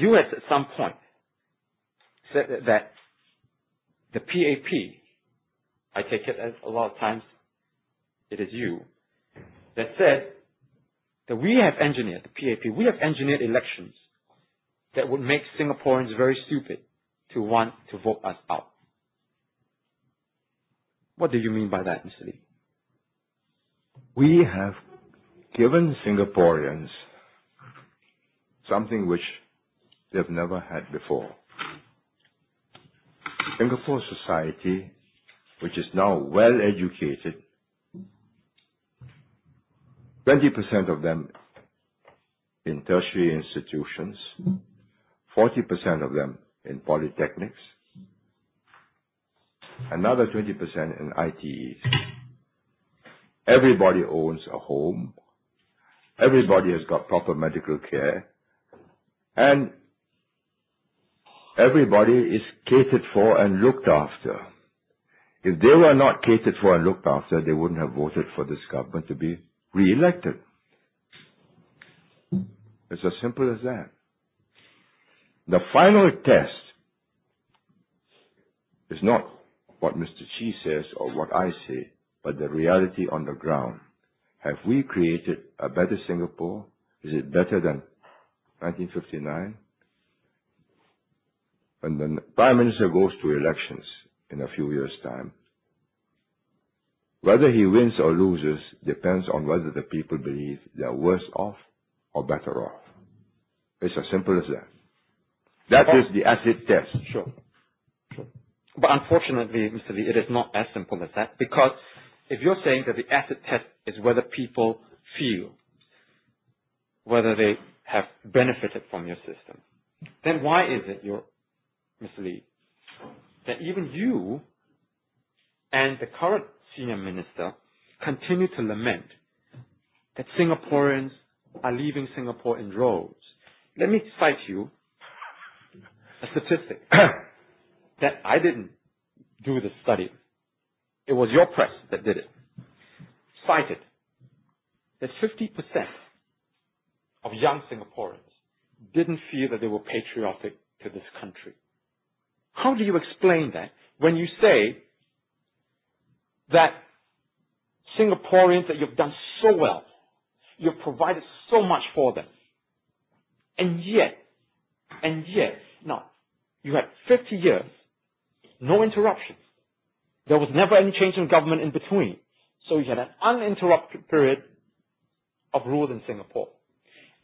you at some point said that the PAP, I take it as a lot of times it is you, that said that we have engineered, the PAP, we have engineered elections that would make Singaporeans very stupid to want to vote us out. What do you mean by that, Mr. Lee? We have given Singaporeans something which they've never had before. Singapore society, which is now well educated, 20% of them in tertiary institutions, 40% of them in polytechnics, another 20% in ITEs. Everybody owns a home, everybody has got proper medical care, and everybody is catered for and looked after. If they were not catered for and looked after, they wouldn't have voted for this government to be re-elected. It's as simple as that. The final test is not what Mr. Chee says or what I say, but the reality on the ground. Have we created a better Singapore? Is it better than 1959? When the Prime Minister goes to elections in a few years' time, whether he wins or loses depends on whether the people believe they are worse off or better off. It's as simple as that. That is the acid test. Sure. But unfortunately, Mr. Lee, it is not as simple as that, because if you're saying that the acid test is whether people feel, whether they have benefited from your system, then why is it, Mr. Lee, that even you and the current senior minister continue to lament that Singaporeans are leaving Singapore in droves? Let me cite you a statistic that I didn't do the study. It was your press that did it. Cited that 50% of young Singaporeans didn't feel that they were patriotic to this country. How do you explain that when you say that Singaporeans, that you've done so well, you've provided so much for them, and yet, now, you had 50 years, no interruptions. There was never any change in government in between. So you had an uninterrupted period of rule in Singapore.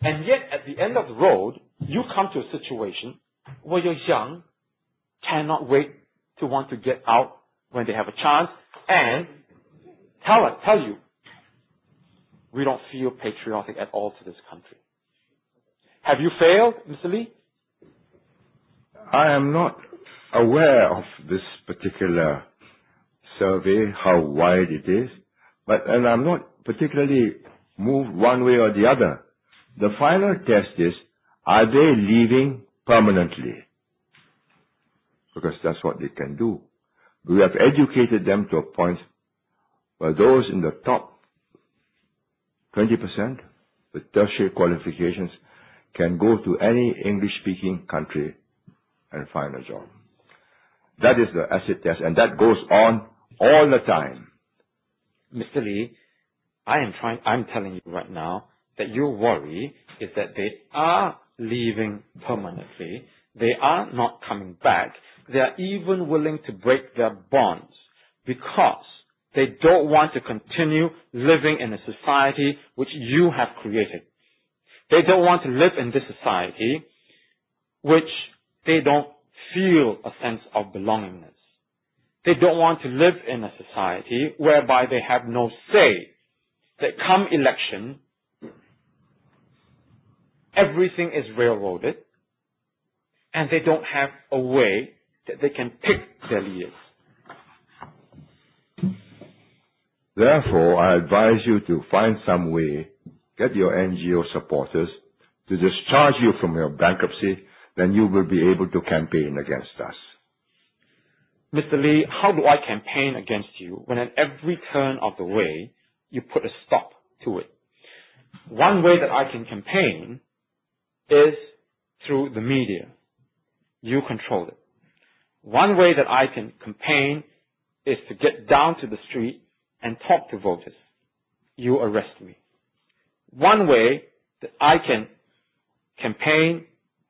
And yet, at the end of the road, you come to a situation where your young cannot wait to want to get out when they have a chance and tell you, we don't feel patriotic at all to this country. Have you failed, Mr. Lee? I am not aware of this particular survey, how wide it is, and I'm not particularly moved one way or the other. The final test is, are they leaving permanently? Because that's what they can do. We have educated them to a point where those in the top 20% with tertiary qualifications can go to any English-speaking country and find a job. That is the acid test, and that goes on all the time. Mr. Lee, I'm telling you right now that your worry is that they are leaving permanently. They are not coming back. They are even willing to break their bonds because they don't want to continue living in a society which you have created. They don't want to live in this society which they don't feel a sense of belongingness. They don't want to live in a society whereby they have no say. That come election, everything is railroaded, and they don't have a way that they can pick their leaders. Therefore, I advise you to find some way, get your NGO supporters to discharge you from your bankruptcy, then you will be able to campaign against us. Mr. Lee, how do I campaign against you when at every turn of the way you put a stop to it? One way that I can campaign is through the media. You control it. One way that I can campaign is to get down to the street and talk to voters. You arrest me. One way that I can campaign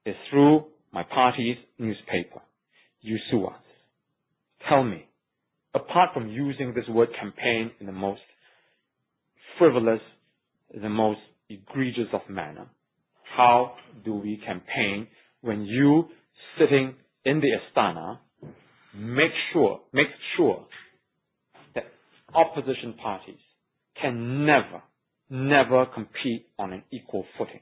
is through my party's newspaper. You sue us. Tell me, apart from using this word campaign in the most frivolous, the most egregious of manner, how do we campaign when you, sitting in the Astana, make sure that opposition parties can never compete on an equal footing?